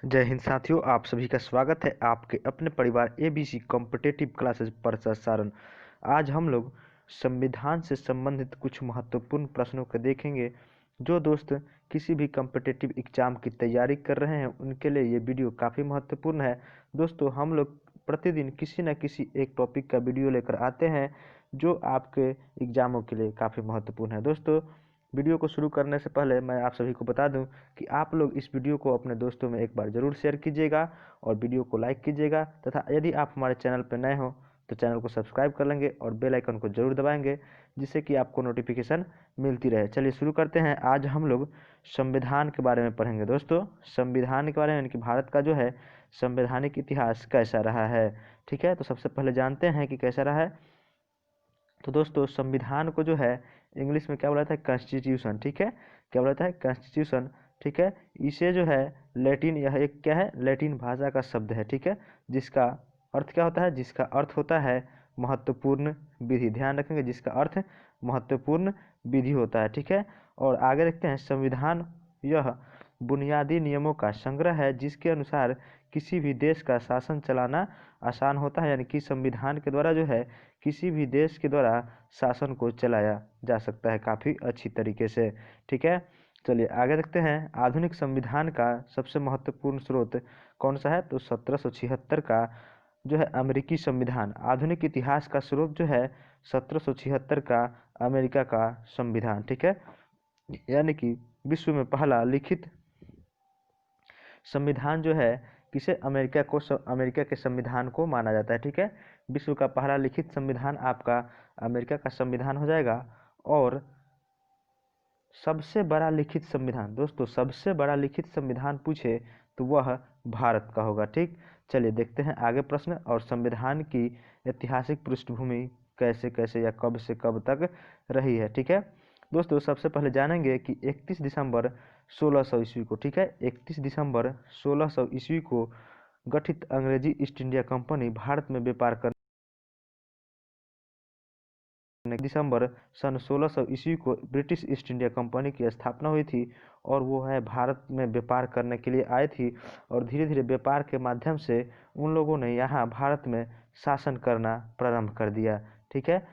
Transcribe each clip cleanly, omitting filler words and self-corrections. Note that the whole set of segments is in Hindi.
जय हिंद साथियों, आप सभी का स्वागत है आपके अपने परिवार एबीसी कॉम्पिटेटिव क्लासेस प्रसारण। आज हम लोग संविधान से संबंधित कुछ महत्वपूर्ण प्रश्नों को देखेंगे। जो दोस्त किसी भी कॉम्पिटेटिव एग्जाम की तैयारी कर रहे हैं उनके लिए ये वीडियो काफ़ी महत्वपूर्ण है। दोस्तों, हम लोग प्रतिदिन किसी न किसी एक टॉपिक का वीडियो लेकर आते हैं जो आपके एग्जामों के लिए काफ़ी महत्वपूर्ण है। दोस्तों, वीडियो को शुरू करने से पहले मैं आप सभी को बता दूं कि आप लोग इस वीडियो को अपने दोस्तों में एक बार ज़रूर शेयर कीजिएगा और वीडियो को लाइक कीजिएगा, तथा यदि आप हमारे चैनल पर नए हो तो चैनल को सब्सक्राइब कर लेंगे और बेल आइकन को जरूर दबाएंगे, जिससे कि आपको नोटिफिकेशन मिलती रहे। चलिए शुरू करते हैं। आज हम लोग संविधान के बारे में पढ़ेंगे। दोस्तों, संविधान के बारे में, यानी कि भारत का जो है संवैधानिक इतिहास कैसा रहा है। ठीक है, तो सबसे पहले जानते हैं कि कैसा रहा है। तो दोस्तों, संविधान को जो है इंग्लिश में क्या बोला जाता है? कॉन्स्टिट्यूशन। ठीक है, क्या बोला जाता है? कॉन्स्टिट्यूशन। ठीक है, इसे जो है लैटिन, यह एक क्या है? लैटिन भाषा का शब्द है। ठीक है, जिसका अर्थ क्या होता है? जिसका अर्थ होता है महत्वपूर्ण विधि। ध्यान रखेंगे, जिसका अर्थ महत्वपूर्ण विधि होता है। ठीक है, और आगे देखते हैं। संविधान यह बुनियादी नियमों का संग्रह है जिसके अनुसार किसी भी देश का शासन चलाना आसान होता है। यानी कि संविधान के द्वारा जो है किसी भी देश के द्वारा शासन को चलाया जा सकता है काफ़ी अच्छी तरीके से। ठीक है, चलिए आगे देखते हैं। आधुनिक संविधान का सबसे महत्वपूर्ण स्रोत कौन सा है? तो 1776 का जो है अमेरिकी संविधान। आधुनिक इतिहास का स्रोत जो है 1776 का अमेरिका का संविधान। ठीक है, यानी कि विश्व में पहला लिखित संविधान जो है किसे? अमेरिका के संविधान को माना जाता है। ठीक है, विश्व का पहला लिखित संविधान आपका अमेरिका का संविधान हो जाएगा। और सबसे बड़ा लिखित संविधान, दोस्तों सबसे बड़ा लिखित संविधान पूछे तो वह भारत का होगा। ठीक, चलिए देखते हैं आगे प्रश्न। और संविधान की ऐतिहासिक पृष्ठभूमि कैसे कैसे या कब से कब तक रही है। ठीक है, दोस्तों सबसे पहले जानेंगे कि 31 दिसंबर 1600 ईस्वी को, ठीक है 31 दिसंबर 1600 ईस्वी को गठित अंग्रेजी ईस्ट इंडिया कंपनी भारत में व्यापार करने दिसंबर सन 1600 ईस्वी को ब्रिटिश ईस्ट इंडिया कंपनी की स्थापना हुई थी और वो है भारत में व्यापार करने के लिए आई थी। और धीरे धीरे व्यापार के माध्यम से उन लोगों ने यहाँ भारत में शासन करना प्रारंभ कर दिया। ठीक है,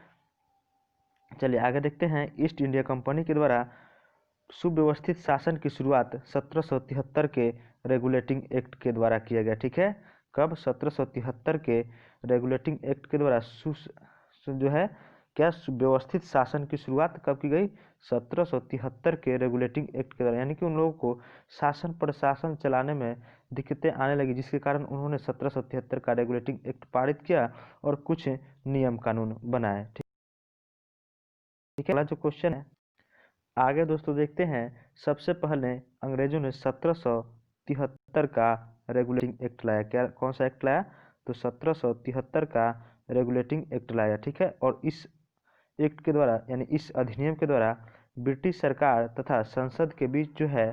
चलिए आगे देखते हैं। ईस्ट इंडिया कंपनी के द्वारा सुव्यवस्थित शासन की शुरुआत 1773 के रेगुलेटिंग एक्ट के द्वारा किया गया। ठीक है, कब? 1773 के रेगुलेटिंग एक्ट के द्वारा जो है क्या सुव्यवस्थित शासन की शुरुआत कब की गई? 1773 के रेगुलेटिंग एक्ट के द्वारा। यानी कि उन लोगों को शासन प्रशासन चलाने में दिक्कतें आने लगी, जिसके कारण उन्होंने 1773 का रेगुलेटिंग एक्ट पारित किया और कुछ नियम कानून बनाए। ठीक है, अगला जो क्वेश्चन है आगे दोस्तों देखते हैं। सबसे पहले अंग्रेजों ने 1773 का रेगुलेटिंग एक्ट लाया। क्या, कौन सा एक्ट लाया? तो 1773 का रेगुलेटिंग एक्ट लाया। ठीक है, और इस एक्ट के द्वारा, यानी इस अधिनियम के द्वारा ब्रिटिश सरकार तथा संसद के बीच जो है,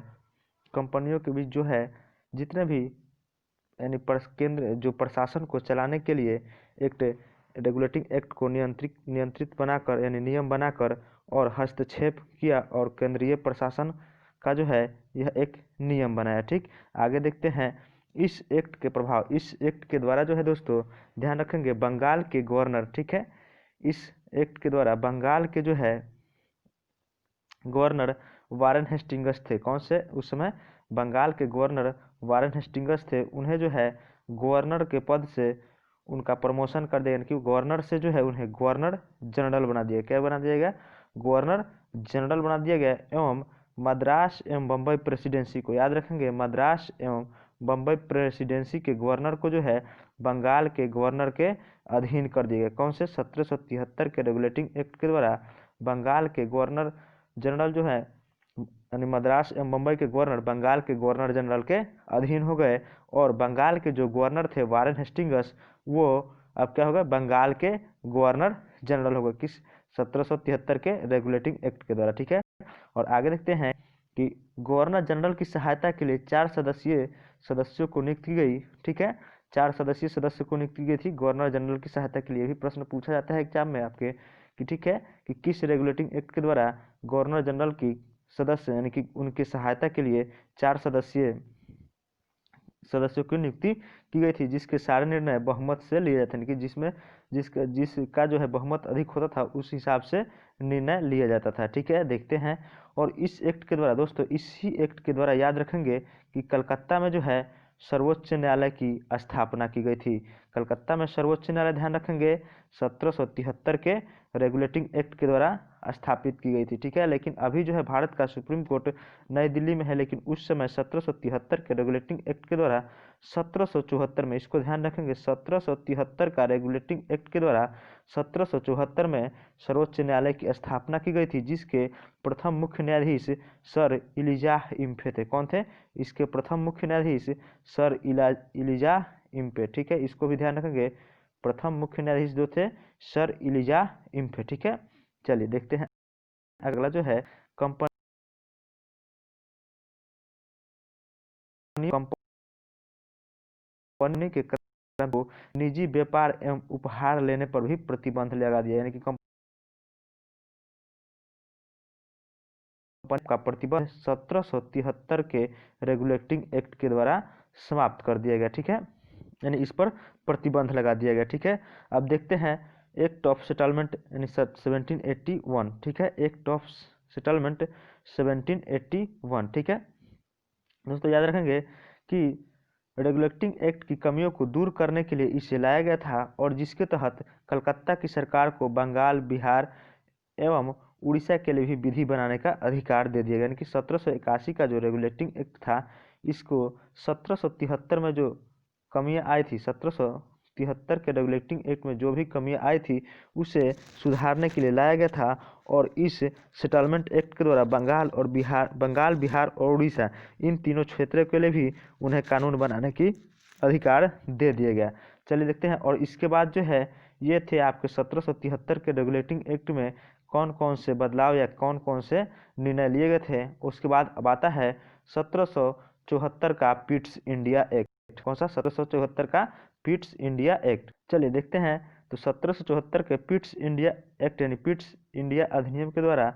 कंपनियों के बीच जो है जितने भी यानी केंद्र जो प्रशासन को चलाने के लिए एक्ट, रेगुलेटिंग एक्ट को नियंत्रित बनाकर, यानी नियम बनाकर और हस्तक्षेप किया और केंद्रीय प्रशासन का जो है यह एक नियम बनाया। ठीक, आगे देखते हैं। इस एक्ट के प्रभाव, इस एक्ट के द्वारा जो है दोस्तों ध्यान रखेंगे, बंगाल के गवर्नर, ठीक है इस एक्ट के द्वारा बंगाल के जो है गवर्नर वारेन हेस्टिंग्स थे। कौन से? उस समय बंगाल के गवर्नर वारेन हेस्टिंग्स थे। उन्हें जो है गवर्नर के पद से उनका प्रमोशन कर दिया, क्योंकि गवर्नर से जो है उन्हें गवर्नर जनरल बना दिया। क्या बना दिया गया? गवर्नर जनरल बना दिया गया। एवं मद्रास एवं बम्बई प्रेसिडेंसी को, याद रखेंगे, मद्रास एवं बम्बई प्रेसिडेंसी के गवर्नर को जो है बंगाल के गवर्नर के अधीन कर दिया गया। कौन से? 1773 के रेगुलेटिंग एक्ट के द्वारा बंगाल के गवर्नर जनरल जो है, यानी मद्रास एवं बम्बई के गवर्नर बंगाल के गवर्नर जनरल के अधीन हो गए। और बंगाल के जो गवर्नर थे वारेन हेस्टिंग्स, वो अब क्या हो गए? बंगाल के गवर्नर जनरल हो गए। किस? 1773 के रेगुलेटिंग एक्ट के द्वारा। ठीक है, और आगे देखते हैं कि गवर्नर जनरल की सहायता के लिए 4 सदस्यीय सदस्यों को नियुक्त की गई। ठीक है, 4 सदस्यीय सदस्य को नियुक्त की गई थी गवर्नर जनरल की सहायता के लिए। भी प्रश्न पूछा जाता है एग्जाम में आपके कि ठीक है कि किस रेगुलेटिंग एक्ट के द्वारा गवर्नर जनरल की सदस्य, यानी कि उनकी सहायता के लिए 4 सदस्यीय सदस्यों की नियुक्ति की गई थी, जिसके सारे निर्णय बहुमत से लिए जाते हैं कि जिसका जो है बहुमत अधिक होता था उस हिसाब से निर्णय लिया जाता था। ठीक है, देखते हैं। और इस एक्ट के द्वारा दोस्तों, इसी एक्ट के द्वारा याद रखेंगे कि कलकत्ता में जो है सर्वोच्च न्यायालय की स्थापना की गई थी। कलकत्ता में सर्वोच्च न्यायालय, ध्यान रखेंगे, 1773 के रेगुलेटिंग एक्ट के द्वारा स्थापित की गई थी। ठीक है, लेकिन अभी जो है भारत का सुप्रीम कोर्ट नई दिल्ली में है, लेकिन उस समय 1773 के रेगुलेटिंग एक्ट के द्वारा 1774 में, इसको ध्यान रखेंगे, 1773 का रेगुलेटिंग एक्ट के द्वारा 1774 में सर्वोच्च न्यायालय की स्थापना की गई थी, जिसके प्रथम मुख्य न्यायाधीश सर इलिजाह इम्फे थे। कौन थे इसके प्रथम मुख्य न्यायाधीश? सर इलिजाह इम्फे। ठीक है, इसको भी ध्यान रखेंगे, प्रथम मुख्य न्यायाधीश जो थे सर इलिजाह इम्फे। ठीक है, चलिए देखते हैं अगला जो है कंपनी के क्रम को निजी व्यापार एवं उपहार लेने पर भी प्रतिबंध लगा दिया, यानी कि कंपनी का प्रतिबंध 1773 के रेगुलेटिंग एक्ट के द्वारा समाप्त कर दिया गया। ठीक है, यानी इस पर प्रतिबंध लगा दिया गया। ठीक है, अब देखते हैं एक्ट ऑफ सेटलमेंट यानी 1781। ठीक है, एक्ट ऑफ सेटलमेंट 1781। ठीक है दोस्तों, याद रखेंगे कि रेगुलेटिंग एक्ट की कमियों को दूर करने के लिए इसे लाया गया था, और जिसके तहत कलकत्ता की सरकार को बंगाल, बिहार एवं उड़ीसा के लिए भी विधि बनाने का अधिकार दे दिया गया। यानी कि 1781 का जो रेगुलेटिंग एक्ट था, इसको 1773 में जो कमियां आई थी, 1773 के रेगुलेटिंग एक्ट में जो भी कमियां आई थी उसे सुधारने के लिए लाया गया था, और इस सेटलमेंट एक्ट के द्वारा बंगाल, बिहार और उड़ीसा, इन तीनों क्षेत्रों के लिए भी उन्हें कानून बनाने की अधिकार दे दिया गया। चलिए देखते हैं। और इसके बाद जो है, ये थे आपके 1773 के रेगुलेटिंग एक्ट में कौन कौन से बदलाव या कौन कौन से निर्णय लिए गए थे। उसके बाद अब आता है 1774 का पिट्स इंडिया एक्ट। कौन सा? 1774 का पिट्स इंडिया एक्ट। चलिए देखते हैं। तो 1774 के पिट्स इंडिया एक्ट यानी पिट्स इंडिया अधिनियम के द्वारा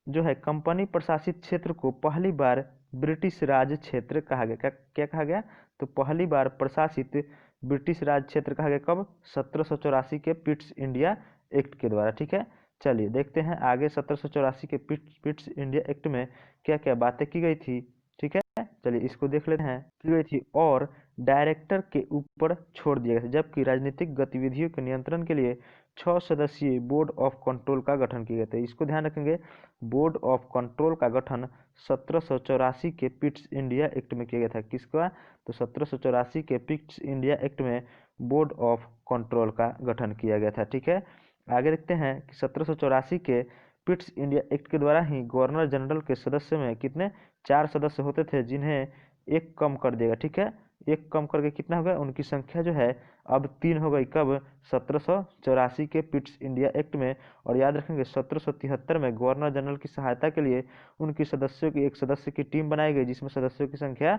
जो है कंपनी प्रशासित क्षेत्र को पहली बार ब्रिटिश राज क्षेत्र कहा गया। क्या कहा गया? तो पहली बार प्रशासित ब्रिटिश राज क्षेत्र कहा गया। कब? 1784 के पिट्स इंडिया एक्ट के द्वारा। ठीक है, चलिए देखते हैं आगे 1784 के पिट्स इंडिया एक्ट में क्या क्या बातें की गई थी। ठीक है, चलिए इसको देख लेते हैं। की गई थी और डायरेक्टर के ऊपर छोड़ दिया गया, जबकि राजनीतिक गतिविधियों के नियंत्रण के लिए 6 सदस्यीय बोर्ड ऑफ कंट्रोल का गठन किया गया था। इसको ध्यान रखेंगे, बोर्ड ऑफ कंट्रोल का गठन 1784 के पिट्स इंडिया एक्ट में किया गया था। किसका? तो 1784 के पिट्स इंडिया एक्ट में बोर्ड ऑफ कंट्रोल का गठन किया गया था। ठीक है, आगे देखते हैं कि 1784 के पिट्स इंडिया एक्ट के द्वारा ही गवर्नर जनरल के सदस्य में कितने? 4 सदस्य होते थे, जिन्हें एक कम कर दिया। ठीक है, एक कम करके कितना हो गया? उनकी संख्या जो है अब 3 हो गई। कब? 1784 के पिट्स इंडिया एक्ट में। और याद रखेंगे 1773 में गवर्नर जनरल की सहायता के लिए उनकी सदस्यों की एक सदस्य की टीम बनाई गई, जिसमें सदस्यों की संख्या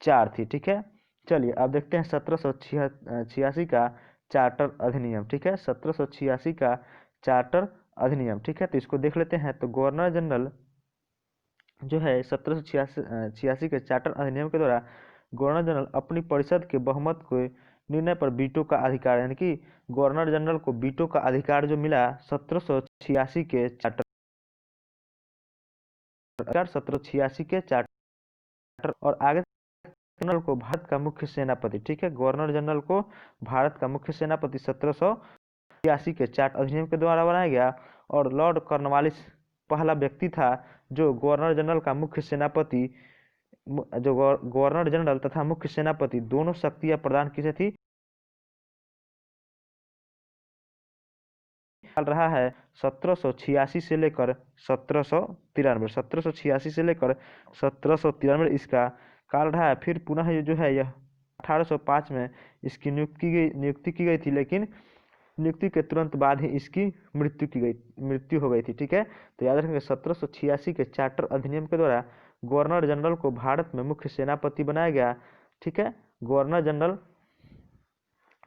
4 थी। ठीक है, चलिए अब देखते हैं 1786 का चार्टर अधिनियम। ठीक है, 1786 का चार्टर अधिनियम। ठीक है, तो इसको देख लेते हैं। तो गवर्नर जनरल जो है 1786 के चार्टर अधिनियम के द्वारा गवर्नर जनरल अपनी परिषद के बहुमत के निर्णय पर वीटो का अधिकार, यानी कि गवर्नर जनरल को वीटो का अधिकार जो मिला 1786 के चार्टर 1786 के चार्टर। और आगे जनरल को भारत का मुख्य सेनापति। ठीक है, गवर्नर जनरल को भारत का मुख्य सेनापति 1786 के चार्टर अधिनियम के द्वारा बनाया गया। और लॉर्ड कॉर्नवालिस पहला व्यक्ति था जो गवर्नर जनरल का मुख्य सेनापति, जो गवर्नर जनरल तथा मुख्य सेनापति दोनों शक्तियां प्रदान किसे थी चल रहा है 1786 से लेकर 1793, 1786 से लेकर 1793 इसका काल रहा है। फिर पुनः ये जो है यह 1805 में इसकी नियुक्ति की गई थी, लेकिन नियुक्ति के तुरंत बाद ही इसकी मृत्यु हो गई थी। ठीक है, तो याद रखेंगे 1786 के चार्टर अधिनियम के द्वारा गवर्नर जनरल को भारत में मुख्य सेनापति बनाया गया। ठीक है, गवर्नर जनरल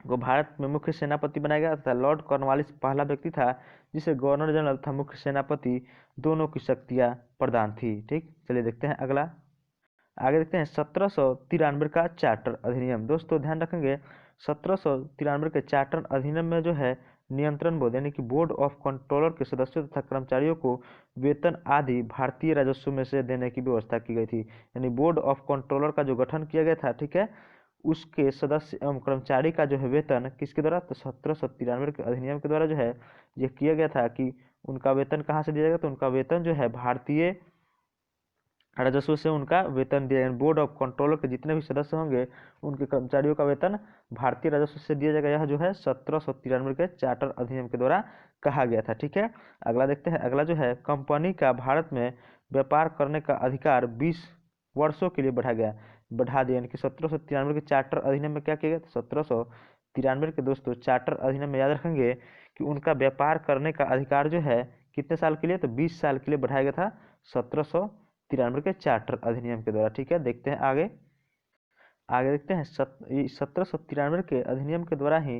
को भारत में मुख्य सेनापति बनाया गया तथा लॉर्ड कॉर्नवालिस पहला व्यक्ति था जिसे गवर्नर जनरल तथा मुख्य सेनापति दोनों की शक्तियां प्रदान थी। ठीक, चलिए देखते हैं अगला। आगे देखते हैं 1793 का चार्टर अधिनियम। दोस्तों ध्यान रखेंगे 1793 के चार्टर अधिनियम में जो है नियंत्रण बोर्ड यानी कि बोर्ड ऑफ कंट्रोलर के सदस्यों तथा कर्मचारियों को वेतन आदि भारतीय राजस्व में से देने की व्यवस्था की गई थी। यानी बोर्ड ऑफ कंट्रोलर का जो गठन किया गया था, ठीक है, उसके सदस्य एवं कर्मचारी का जो है वेतन किसके द्वारा, तो 1793 के अधिनियम के द्वारा जो है ये किया गया था कि उनका वेतन कहाँ से दिया जाएगा, तो उनका वेतन जो है भारतीय राजस्व से उनका वेतन दिया। बोर्ड ऑफ कंट्रोलर के जितने भी सदस्य होंगे उनके कर्मचारियों का वेतन भारतीय राजस्व से दिया जाएगा। यह जो है 1793 के चार्टर अधिनियम के द्वारा कहा गया था। ठीक है, अगला देखते हैं। अगला जो है कंपनी का भारत में व्यापार करने का अधिकार 20 वर्षों के लिए बढ़ा दिया। यानी कि 1793 के चार्टर अधिनियम में क्या किया गया, 1793 के दोस्तों चार्टर अधिनियम में याद रखेंगे कि उनका व्यापार करने का अधिकार जो है कितने साल के लिए, तो 20 साल के लिए बढ़ाया गया था 1793 के चार्टर अधिनियम के द्वारा। ठीक है, देखते हैं आगे। आगे देखते हैं 1793 के अधिनियम के द्वारा ही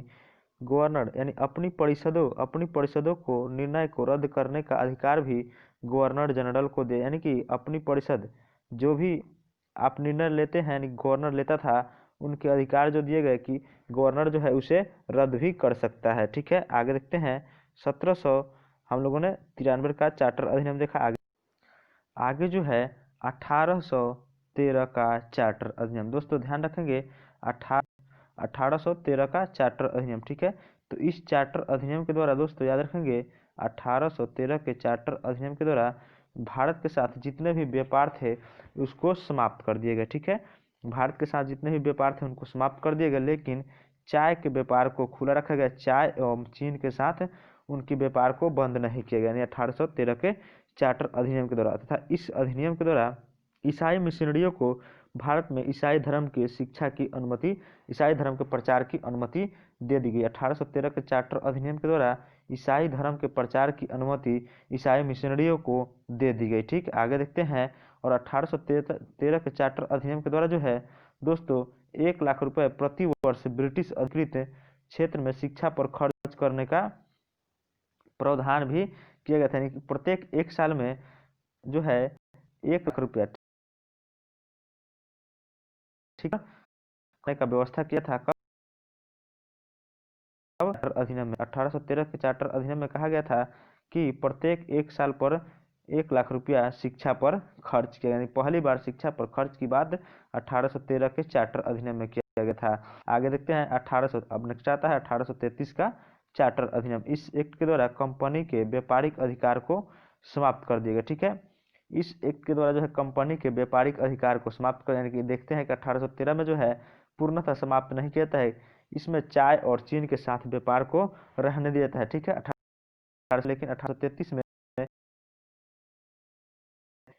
गवर्नर यानी अपनी परिषदों को निर्णय को रद्द करने का अधिकार भी गवर्नर जनरल को दे। यानी कि अपनी परिषद जो भी आप निर्णय लेते हैं यानी गवर्नर लेता था, उनके अधिकार जो दिए गए कि गवर्नर जो है उसे रद्द भी कर सकता है। ठीक है, आगे देखते हैं 1700 हम लोगों ने 93 का चार्टर अधिनियम देखा। आगे जो है 1813 का चार्टर अधिनियम। दोस्तों ध्यान रखेंगे 1813 का चार्टर अधिनियम। ठीक है, तो इस चार्टर अधिनियम के द्वारा दोस्तों याद रखेंगे 1813 के चार्टर अधिनियम के द्वारा भारत के साथ जितने भी व्यापार थे उसको समाप्त कर दिए गए। ठीक है, भारत के साथ जितने भी व्यापार थे उनको समाप्त कर दिए गए, लेकिन चाय के व्यापार को खुला रखा गया। चाय एवं चीन के साथ उनके व्यापार को बंद नहीं किया गया, यानी 1813 के चार्टर अधिनियम के द्वारा। तथा इस अधिनियम के द्वारा ईसाई मिशनरियों को भारत में ईसाई धर्म की शिक्षा की अनुमति, ईसाई धर्म के प्रचार की अनुमति दे दी गई। 1813 के चार्टर अधिनियम के द्वारा ईसाई धर्म के प्रचार की अनुमति ईसाई मिशनरियों को दे दी गई। ठीक, आगे देखते हैं। और 1813 के चार्टर अधिनियम के द्वारा जो है दोस्तों 1 लाख रुपए प्रति वर्ष ब्रिटिश अधिकृत क्षेत्र में शिक्षा पर खर्च करने का प्रावधान भी किया गया था। यानी कि प्रत्येक 1 साल में जो है 1 लाख रुपया, ठीक है, का व्यवस्था किया था। कब अधिनियम में 1813 के चार्टर अधिनियम में कहा गया था कि प्रत्येक 1 साल पर 1 लाख रुपया शिक्षा पर खर्च किया। यानी पहली बार शिक्षा पर खर्च की बात 1813 के चार्टर अधिनियम में किया गया था। आगे देखते हैं 1800, अब नेक्स्ट आता है 1833 का चार्टर अधिनियम। इस एक्ट के द्वारा कंपनी के व्यापारिक अधिकार को समाप्त कर दिया गया। ठीक है, इस एक्ट के द्वारा जो है कंपनी के व्यापारिक अधिकार को समाप्त कर, यानी कि देखते हैं कि 1813 में जो है पूर्णतः समाप्त नहीं किया जाता है, इसमें चाय और चीन के साथ व्यापार को रहने दिया जाता है। ठीक है, 18, लेकिन 1833 में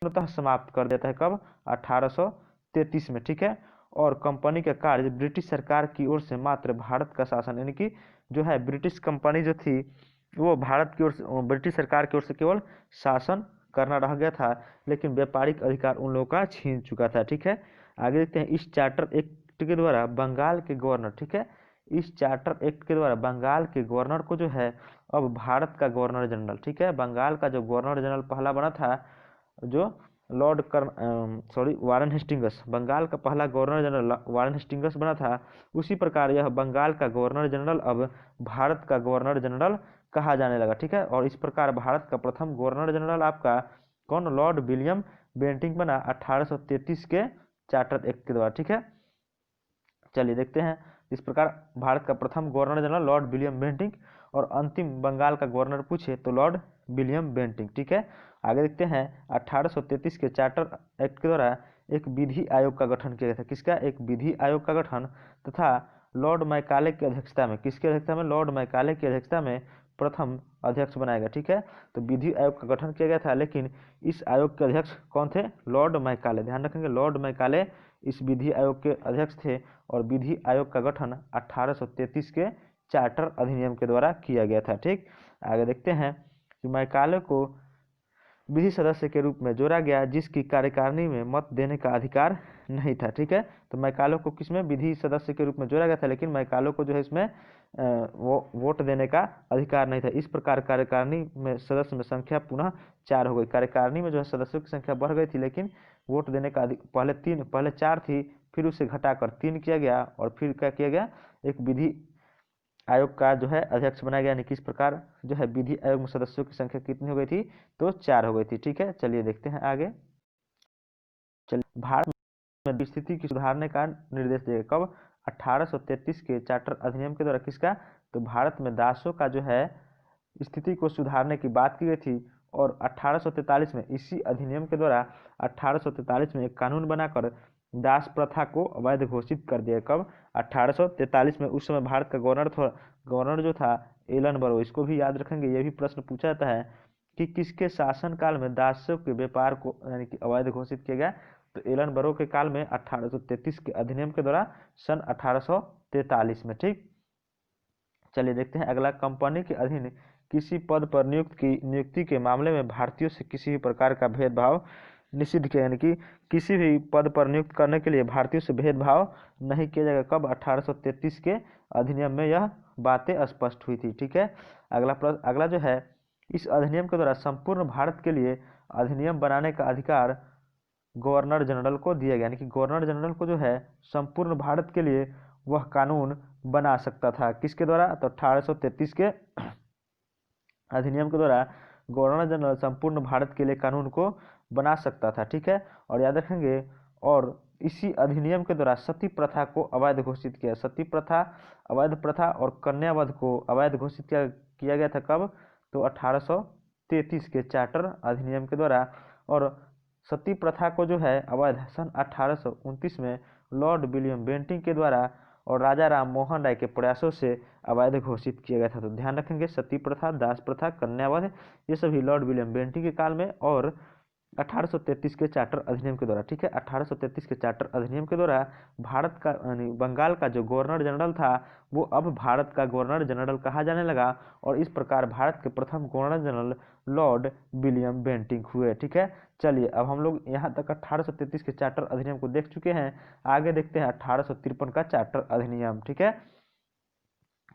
पूर्णतः समाप्त कर देता है। कब, 1833 में। ठीक है, और कंपनी का कार्य ब्रिटिश सरकार की ओर से मात्र भारत का शासन, यानी कि जो है ब्रिटिश कंपनी जो थी वो भारत की ओर से, ब्रिटिश सरकार की ओर से केवल शासन करना रह गया था, लेकिन व्यापारिक अधिकार उन लोगों का छीन चुका था। ठीक है, आगे देखते हैं। इस चार्टर एक्ट के द्वारा बंगाल के गवर्नर, ठीक है, इस चार्टर एक्ट के द्वारा बंगाल के गवर्नर को जो है अब भारत का गवर्नर जनरल, ठीक है, बंगाल का जो गवर्नर जनरल पहला बना था जो वारन हेस्टिंगस, बंगाल का पहला गवर्नर जनरल वारन हेस्टिंगस बना था, उसी प्रकार यह बंगाल का गवर्नर जनरल अब भारत का गवर्नर जनरल कहा जाने लगा। ठीक है, और इस प्रकार भारत का प्रथम गवर्नर जनरल आपका कौन, लॉर्ड विलियम बेंटिंक बना 1833 के चार्टर एक्ट के द्वारा। ठीक है, चलिए देखते हैं। इस प्रकार भारत का प्रथम governor general Lord William Bentinck, और अंतिम बंगाल का गवर्नर पूछे तो लॉर्ड विलियम बेंटिंक। ठीक है, आगे देखते हैं। 1833 के चार्टर एक्ट के द्वारा एक विधि आयोग का गठन किया गया था। किसका, एक विधि आयोग का गठन, तथा लॉर्ड मैकाले की अध्यक्षता में, किसकी अध्यक्षता में, लॉर्ड मैकाले की अध्यक्षता में प्रथम अध्यक्ष बनाया गया। ठीक है, तो विधि आयोग का गठन किया गया था, लेकिन इस आयोग के अध्यक्ष कौन थे, लॉर्ड मैकाले। ध्यान रखेंगे लॉर्ड मैकाले इस विधि आयोग के अध्यक्ष थे, और विधि आयोग का गठन 1833 के चार्टर अधिनियम के द्वारा किया गया था। ठीक, आगे देखते हैं कि मैकाले को विधि सदस्य के रूप में जोड़ा गया, जिसकी कार्यकारिणी में मत देने का अधिकार नहीं था। ठीक है, तो मैकालो को किसमें, विधि सदस्य के रूप में जोड़ा गया था, लेकिन मैकालो को जो है इसमें वोट देने का अधिकार नहीं था। इस प्रकार कार्यकारिणी में सदस्य में संख्या पुनः 4 हो गई। कार्यकारिणी में जो है सदस्यों की संख्या बढ़ गई थी, लेकिन वोट देने का पहले 4 थी, फिर उसे घटाकर 3 किया गया और फिर क्या किया गया, एक विधि आयोग का जो है अध्यक्ष बनाया गया। यानी कि इस प्रकार जो है विधि आयोग में सदस्यों की संख्या कितनी हो गई थी, तो 4 हो गई थी। ठीक है, चलिए देखते हैं आगे। चलिए, भारत में स्थिति की सुधारने का निर्देश दिया कब, 1833 के चार्टर अधिनियम के द्वारा। किसका, तो भारत में दासों का जो है स्थिति को सुधारने की बात की गई थी और 1843 में इसी अधिनियम के द्वारा 1843 में एक कानून बनाकर दास प्रथा को अवैध घोषित कर दिया। कब, 1843 में। उस समय भारत का गवर्नर जो था एलन बरो। इसको भी याद रखेंगे, ये भी प्रश्न पूछा जाता है कि किसके शासनकाल में दासों के व्यापार को यानी कि अवैध घोषित किया गया, तो एलन बरो के काल में 1833 के अधिनियम के द्वारा सन 1843 में। ठीक, चलिए देखते हैं अगला। कंपनी के अधीन किसी पद पर नियुक्ति के मामले में भारतीयों से किसी भी प्रकार का भेदभाव निषिद्ध किया। यानी कि किसी भी पद पर नियुक्त करने के लिए भारतीयों से भेदभाव नहीं किया जाएगा। कब, 1833 के अधिनियम में यह बातें स्पष्ट हुई थी। ठीक है, अगला जो है, इस अधिनियम के द्वारा संपूर्ण भारत के लिए अधिनियम बनाने का अधिकार गवर्नर जनरल को दिया गया। यानी कि गवर्नर जनरल को जो है संपूर्ण भारत के लिए वह कानून बना सकता था। किसके द्वारा, तो 1833 के अधिनियम के द्वारा गवर्नर जनरल संपूर्ण भारत के लिए कानून को बना सकता था। ठीक है, और याद रखेंगे, और इसी अधिनियम के द्वारा सती प्रथा को अवैध घोषित किया। सती प्रथा, अवैध प्रथा और कन्यावध को अवैध घोषित किया गया था। कब, तो 1833 के चार्टर अधिनियम के द्वारा। और सती प्रथा को जो है अवैध सन 1829 में लॉर्ड विलियम बेंटिंक के द्वारा और राजा राम मोहन राय के प्रयासों से अवैध घोषित किया गया था। तो ध्यान रखेंगे, सती प्रथा, दास प्रथा, कन्यावध, ये सभी लॉर्ड विलियम बेंटिंक के काल में और 1833 के चार्टर अधिनियम के द्वारा। ठीक है, 1833 के चार्टर अधिनियम के द्वारा भारत का यानी बंगाल का जो गवर्नर जनरल था वो अब भारत का गवर्नर जनरल कहा जाने लगा और इस प्रकार भारत के प्रथम governor general Lord William Bentinck हुए। ठीक है, चलिए अब हम लोग यहाँ तक 1833 के चार्टर अधिनियम को देख चुके हैं। आगे देखते हैं 1853 का चार्टर अधिनियम। ठीक है,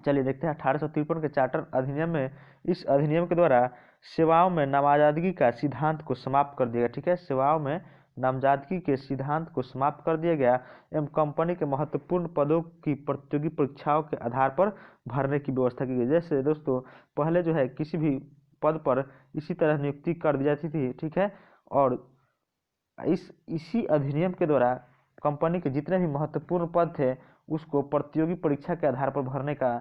चलिए देखते हैं 1853 के चार्टर अधिनियम में। इस अधिनियम के द्वारा सेवाओं में नामजदगी का सिद्धांत को समाप्त कर दिया गया। ठीक है, सेवाओं में नामजदगी के सिद्धांत को समाप्त कर दिया गया एवं कंपनी के महत्वपूर्ण पदों की प्रतियोगी परीक्षाओं के आधार पर भरने की व्यवस्था की गई। जैसे दोस्तों, पहले जो है किसी भी पद पर इसी तरह नियुक्ति कर दी जाती थी। ठीक है, और इसी अधिनियम के द्वारा कंपनी के जितने भी महत्वपूर्ण पद थे उसको प्रतियोगी परीक्षा के आधार पर भरने का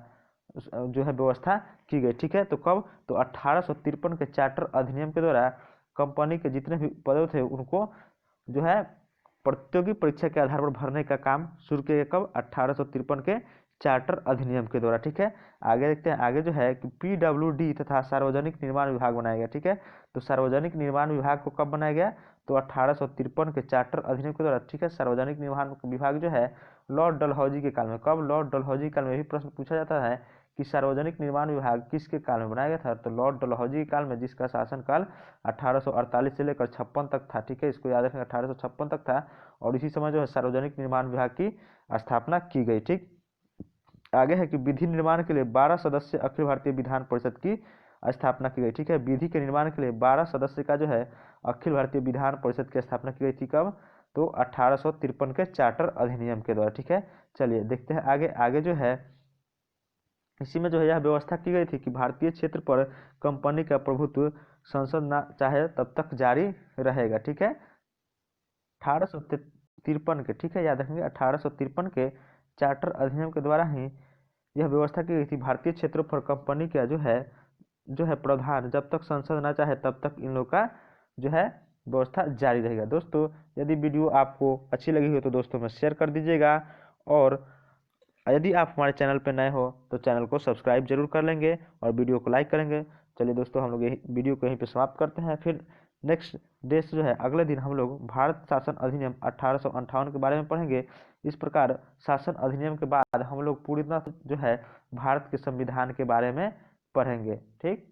जो है व्यवस्था की गई। ठीक है, तो कब, तो 1853 के चार्टर अधिनियम के द्वारा कंपनी के जितने भी पद थे उनको जो है प्रतियोगी परीक्षा के आधार पर भरने का काम शुरू किया गया। कब, 1853 के चार्टर अधिनियम के द्वारा। ठीक है, आगे देखते हैं। आगे जो है कि PWD तथा सार्वजनिक निर्माण विभाग बनाया गया। ठीक है, तो सार्वजनिक निर्माण विभाग को कब बनाया गया, तो 1853 के चार्टर अधिनियम के द्वारा। ठीक है, सार्वजनिक निर्माण विभाग जो है लॉर्ड डलहौजी के काल में। कब, लॉर्ड डलहौजी के काल में भी प्रश्न पूछा जाता है कि सार्वजनिक निर्माण विभाग किसके काल में बनाया गया था, तो लॉर्ड डलहौजी के काल में, जिसका शासनकाल 1848 से लेकर 56 तक था। ठीक है, इसको याद रखें, 1856 तक था और इसी समय जो है सार्वजनिक निर्माण विभाग की स्थापना की गई। ठीक, आगे है कि विधि निर्माण के लिए 12 सदस्य अखिल भारतीय विधान परिषद की स्थापना की गई। ठीक है, विधि के निर्माण के लिए 12 सदस्य का जो है अखिल भारतीय विधान परिषद की स्थापना की गई थी। कब, तो 1853 के चार्टर अधिनियम के द्वारा। ठीक है, चलिए देखते हैं आगे। आगे जो है इसी में जो है यह व्यवस्था की गई थी कि भारतीय क्षेत्र पर कंपनी का प्रभुत्व संसद ना चाहे तब तक जारी रहेगा। ठीक है, 1853 के, ठीक है याद रखेंगे, 1853 के चार्टर अधिनियम के द्वारा ही यह व्यवस्था की गई थी भारतीय क्षेत्रों पर कंपनी का जो है प्रावधान जब तक संसद ना चाहे तब तक इन लोग का जो है व्यवस्था जारी रहेगा। दोस्तों, यदि वीडियो आपको अच्छी लगी हो तो दोस्तों में शेयर कर दीजिएगा और यदि आप हमारे चैनल पर नए हो तो चैनल को सब्सक्राइब जरूर कर लेंगे और वीडियो को लाइक करेंगे। चलिए दोस्तों, हम लोग यही वीडियो को यहीं पे समाप्त करते हैं। फिर नेक्स्ट डे से जो है अगले दिन हम लोग भारत शासन अधिनियम 1858 के बारे में पढ़ेंगे। इस प्रकार शासन अधिनियम के बाद हम लोग पूरी तरह जो है भारत के संविधान के बारे में पढ़ेंगे। ठीक।